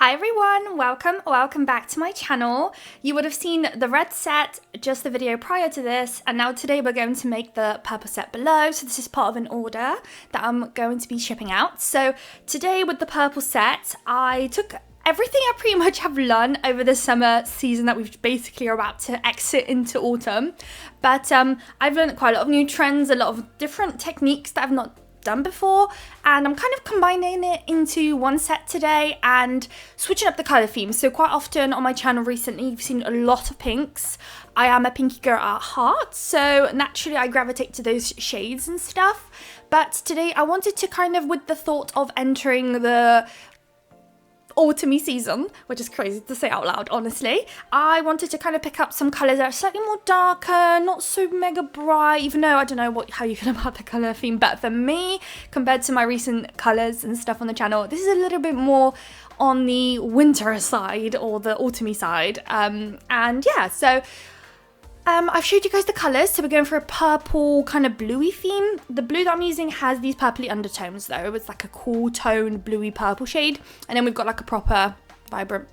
Hi everyone, welcome back to my channel. You would have seen the red set, just the video prior to this, and now today we're going to make the purple set below. So this is part of an order that I'm going to be shipping out. So today with the purple set, I took everything I pretty much have learned over the summer season that we've basically are about to exit into autumn. But I've learned quite a lot of new trends, a lot of different techniques that I've not done before, and I'm kind of combining it into one set today and switching up the color theme. So quite often on my channel recently you've seen a lot of pinks. I am a pinky girl at heart, so naturally I gravitate to those shades and stuff. But today I wanted to kind of, with the thought of entering the autumny season, which is crazy to say out loud, honestly, I wanted to kind of pick up some colours that are slightly more darker, not so mega bright, even though I don't know how you feel about the colour theme, but for me, compared to my recent colours and stuff on the channel, this is a little bit more on the winter side or the autumny side. And yeah, so I've showed you guys the colours, so we're going for a purple kind of bluey theme. The blue that I'm using has these purpley undertones though. It's like a cool toned bluey purple shade. And then we've got like a proper vibrant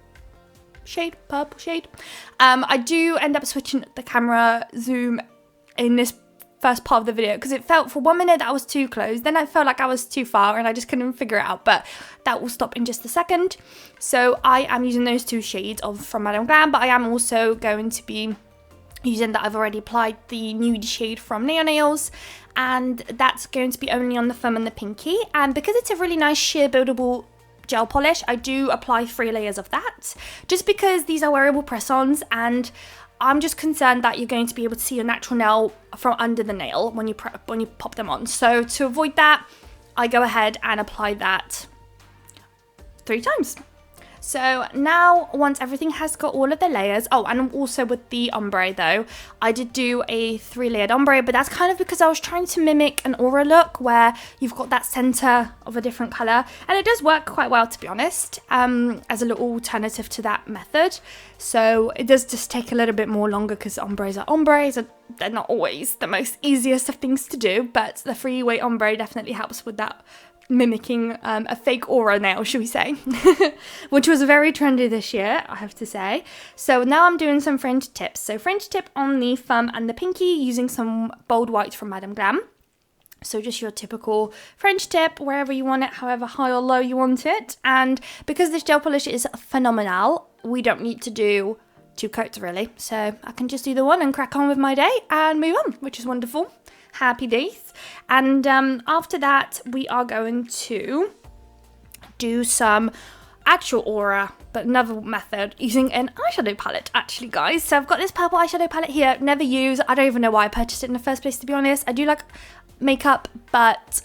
shade, purple shade. I do end up switching the camera zoom in this first part of the video because it felt for 1 minute that I was too close. Then I felt like I was too far and I just couldn't figure it out. But that will stop in just a second. So I am using those two shades from Madame Glam, but I am also going to be using that I've already applied the nude shade from Nail Nails, and that's going to be only on the thumb and the pinky. And because it's a really nice sheer buildable gel polish, I do apply 3 layers of that, just because these are wearable press-ons and I'm just concerned that you're going to be able to see your natural nail from under the nail when you pop them on. So to avoid that, I go ahead and apply that 3 times. So now, once everything has got all of the layers, oh, and also with the ombre though, I did do a 3-layered ombre, but that's kind of because I was trying to mimic an aura look where you've got that center of a different color, and it does work quite well, to be honest, as a little alternative to that method. So it does just take a little bit more longer because ombres, they're not always the most easiest of things to do, but the 3-way ombre definitely helps with that, mimicking a fake aura nail, should we say, which was very trendy this year, I have to say. So now I'm doing some fringe tips. So fringe tip on the thumb and the pinky using some bold white from Madame Glam. So just your typical French tip, wherever you want it, however high or low you want it. And because this gel polish is phenomenal, we don't need to do 2 coats really. So I can just do the one and crack on with my day and move on, which is wonderful. Happy days. And after that, we are going to do some actual aura, but another method using an eyeshadow palette, actually, guys. So I've got this purple eyeshadow palette here, never used. I don't even know why I purchased it in the first place, to be honest. I do like makeup, but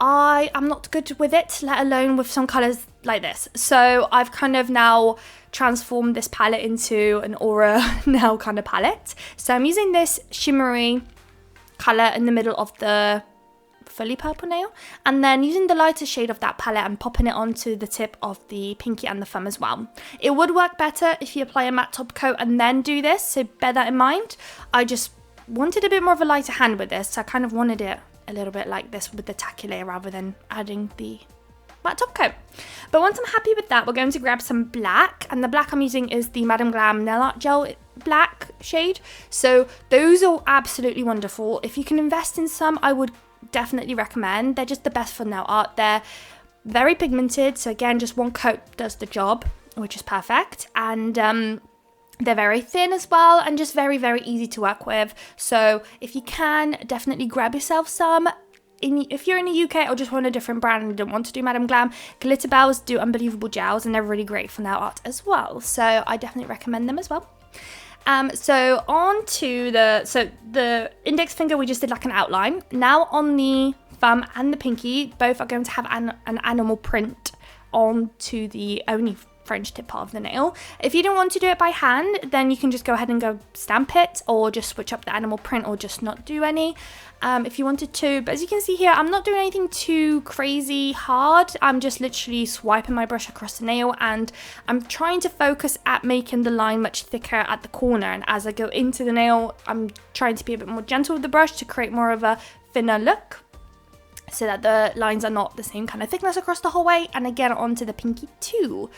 I am not good with it, let alone with some colours like this. So I've kind of now transformed this palette into an aura nail kind of palette. So I'm using this shimmery colour in the middle of the fully purple nail, and then using the lighter shade of that palette and popping it onto the tip of the pinky and the thumb as well. It would work better if you apply a matte top coat and then do this, so bear that in mind. I just wanted a bit more of a lighter hand with this, so I kind of wanted it a little bit like this with the tacky layer rather than adding the matte top coat. But once I'm happy with that, we're going to grab some black, and the black I'm using is the Madame Glam Nail Art Gel black shade. So those are absolutely wonderful. If you can invest in some, I would definitely recommend. They're just the best for nail art. They're very pigmented, so again, just one coat does the job, which is perfect. And they're very thin as well, and just very, very easy to work with. So if you can, definitely grab yourself some. If you're in the UK or just want a different brand and don't want to do Madame Glam, Glitter Bells do unbelievable gels, and they're really great for nail art as well. So I definitely recommend them as well. So on to the index finger, we just did like an outline. Now on the thumb and the pinky, both are going to have an animal print onto the only French tip part of the nail. If you don't want to do it by hand, then you can just go ahead and go stamp it, or just switch up the animal print, or just not do any if you wanted to. But as you can see here, I'm not doing anything too crazy hard. I'm just literally swiping my brush across the nail, and I'm trying to focus at making the line much thicker at the corner, and as I go into the nail, I'm trying to be a bit more gentle with the brush to create more of a thinner look. so that the lines are not the same kind of thickness across the whole way. And again, onto the pinky too.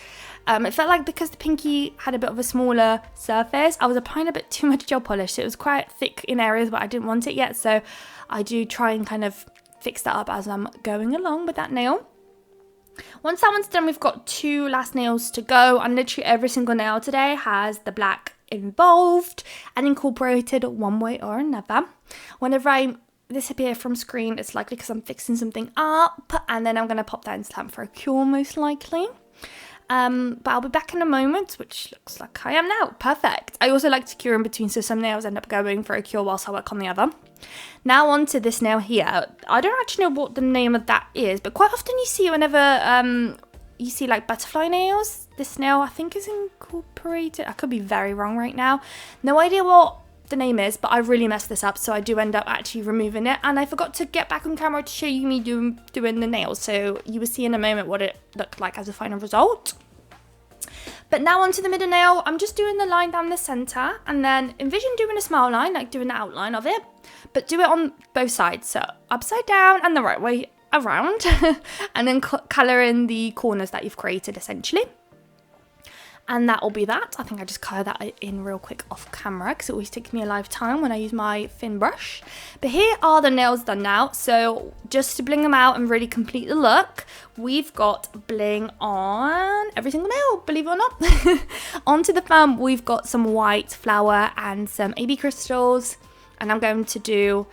It felt like because the pinky had a bit of a smaller surface, I was applying a bit too much gel polish. So it was quite thick in areas where I didn't want it yet. So I do try and kind of fix that up as I'm going along with that nail. Once that one's done, we've got 2 last nails to go. And literally every single nail today has the black involved and incorporated one way or another. Whenever I disappear from screen, it's likely because I'm fixing something up, and then I'm going to pop that in Stamp for a cure most likely. But I'll be back in a moment, which looks like I am now. Perfect. I also like to cure in between, so some nails end up going for a cure whilst I work on the other. Now on to this nail here. I don't actually know what the name of that is, but quite often you see whenever you see like butterfly nails, this nail I think is incorporated. I could be very wrong right now. No idea what the name is, but I really messed this up, so I do end up actually removing it, and I forgot to get back on camera to show you me doing the nails, so you will see in a moment what it looked like as a final result. But now onto the middle nail. I'm just doing the line down the center, and then envision doing a smile line, like doing the outline of it, but do it on both sides, so upside down and the right way around, and then color in the corners that you've created essentially. And that will be that. I think I just color that in real quick off camera because it always takes me a lifetime when I use my thin brush. But here are the nails done now. So just to bling them out and really complete the look, we've got bling on every single nail, believe it or not. Onto the thumb, we've got some white flower and some AB crystals. And I'm going to do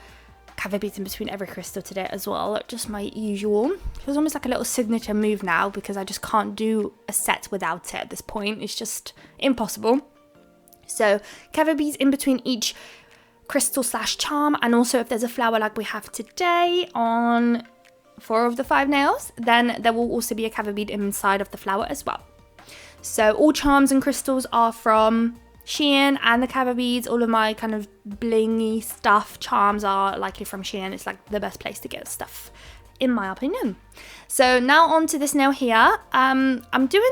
cafe beads in between every crystal today as well, just my usual. It was almost like a little signature move now because I just can't do a set without it at this point. It's just impossible. So cafe beads in between each crystal slash charm, and also if there's a flower like we have today on 4 of the 5 nails, then there will also be a cafe bead inside of the flower as well. So all charms and crystals are from Shein, and the cafe beads, all of my kind of blingy stuff, charms are likely from Shein. It's like the best place to get stuff, in my opinion. So now on to this nail here. I'm doing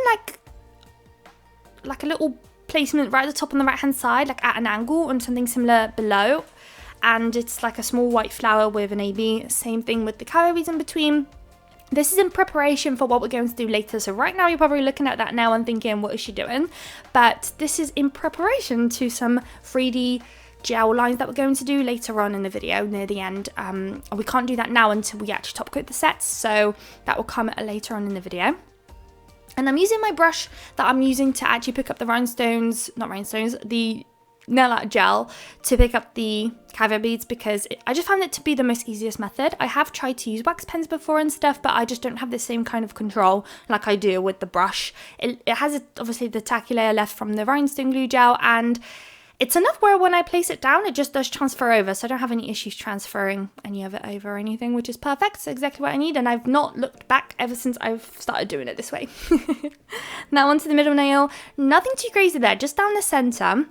like a little placement right at the top on the right hand side, like at an angle, and something similar below. And it's like a small white flower with an AB. Same thing with the cafe beads in between. This is in preparation for what we're going to do later. So right now you're probably looking at that now and thinking, what is she doing? But this is in preparation to some 3D gel lines that we're going to do later on in the video near the end. We can't do that now until we actually top coat the sets. So that will come later on in the video. And I'm using my brush that I'm using to actually pick up the the nail art gel to pick up the cafe beads, because I just found it to be the most easiest method. I have tried to use wax pens before and stuff, but I just don't have the same kind of control like I do with the brush. It has obviously the tacky layer left from the rhinestone glue gel, and it's enough where when I place it down, it just does transfer over, so I don't have any issues transferring any of it over or anything, which is perfect. It's exactly what I need, and I've not looked back ever since I've started doing it this way. Now onto the middle nail. Nothing too crazy there, just down the center.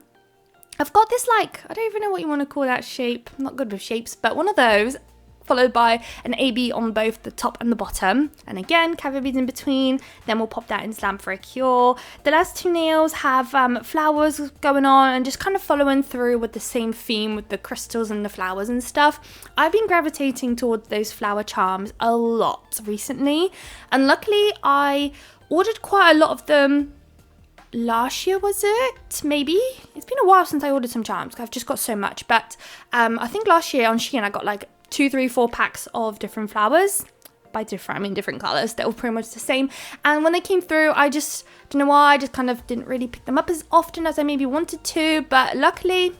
I've got this, like, I don't even know what you want to call that shape. I'm not good with shapes, but one of those, followed by an AB on both the top and the bottom. And again, cafe beads in between. Then we'll pop that in Stamp for a cure. The last 2 nails have flowers going on and just kind of following through with the same theme with the crystals and the flowers and stuff. I've been gravitating towards those flower charms a lot recently. And luckily, I ordered quite a lot of them last year, was it? Maybe? It's been a while since I ordered some charms. I've just got so much. But I think last year on Shein I got like 2, 3, 4 packs of different flowers. By different, I mean different colours. They're all pretty much the same. And when they came through, I just don't know why, I just kind of didn't really pick them up as often as I maybe wanted to. But luckily,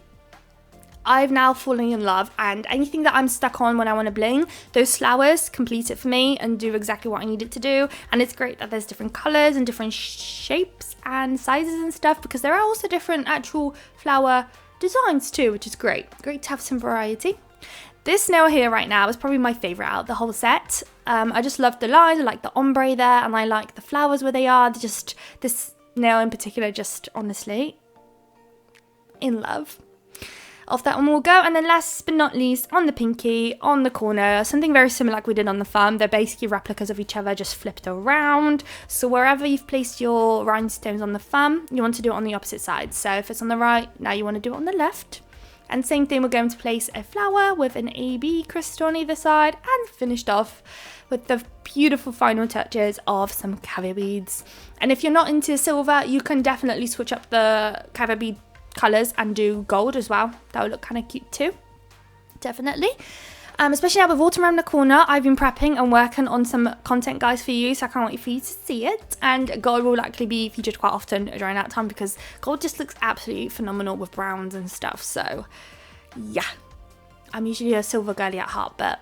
I've now fallen in love, and anything that I'm stuck on when I want to bling, those flowers complete it for me and do exactly what I need it to do. And it's great that there's different colours and different shapes and sizes and stuff, because there are also different actual flower designs too, which is great. Great to have some variety. This nail here right now is probably my favourite out of the whole set. I just love the lines, I like the ombre there, and I like the flowers where they are. Just this nail in particular, just honestly in love. Off that one we'll go. And then last but not least, on the pinky, on the corner, something very similar like we did on the thumb. They're basically replicas of each other, just flipped around. So wherever you've placed your rhinestones on the thumb, you want to do it on the opposite side. So if it's on the right, now you want to do it on the left. And same thing, we're going to place a flower with an AB crystal on either side, and finished off with the beautiful final touches of some caviar beads. And if you're not into silver, you can definitely switch up the caviar bead colours and do gold as well. That would look kind of cute too, definitely. Especially now with autumn around the corner, I've been prepping and working on some content, guys, for you, so I can't wait for you to see it. And gold will likely be featured quite often during that time, because gold just looks absolutely phenomenal with browns and stuff. So yeah, I'm usually a silver girly at heart, but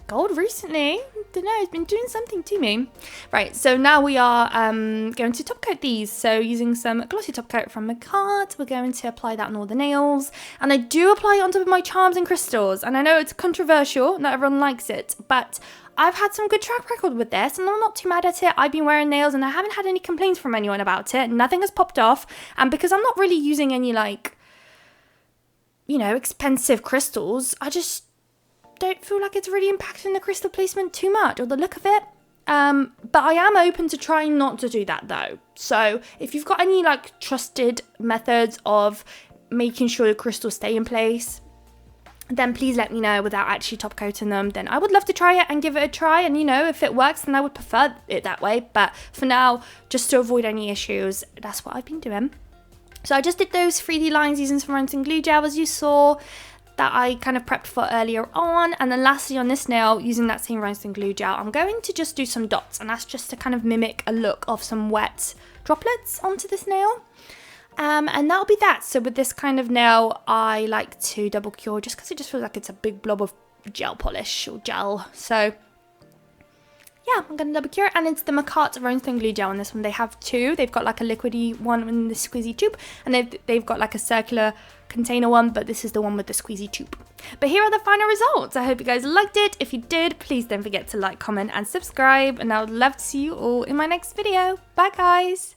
gold recently, don't know, it's been doing something to me. Right, so now we are going to top coat these. So using some glossy top coat from McCart, we're going to apply that on all the nails. And I do apply it on top of my charms and crystals. And I know it's controversial, not everyone likes it, but I've had some good track record with this, and I'm not too mad at it. I've been wearing nails and I haven't had any complaints from anyone about it. Nothing has popped off. And because I'm not really using any, like, you know, expensive crystals, I just don't feel like it's really impacting the crystal placement too much or the look of it. But I am open to trying not to do that though. So if you've got any like trusted methods of making sure the crystals stay in place, then please let me know without actually top coating them. Then I would love to try it and give it a try, and you know, if it works, then I would prefer it that way. But for now, just to avoid any issues, that's what I've been doing. So I just did those 3D lines using some Rhinestone glue gel, as you saw, that I kind of prepped for earlier on. And then lastly on this nail, using that same Rhinestone glue gel, I'm going to just do some dots, and that's just to kind of mimic a look of some wet droplets onto this nail. And that'll be that. So with this kind of nail, I like to double cure just because it just feels like it's a big blob of gel polish or gel. So yeah, I'm going to double cure it, and it's the McCart Rhinestone glue gel on this one. They have two. They've got like a liquidy one in the squeezy tube, and they've got like a circular container one, but this is the one with the squeezy tube. But here are the final results. I hope you guys liked it. If you did, please don't forget to like, comment and subscribe, and I would love to see you all in my next video. Bye guys.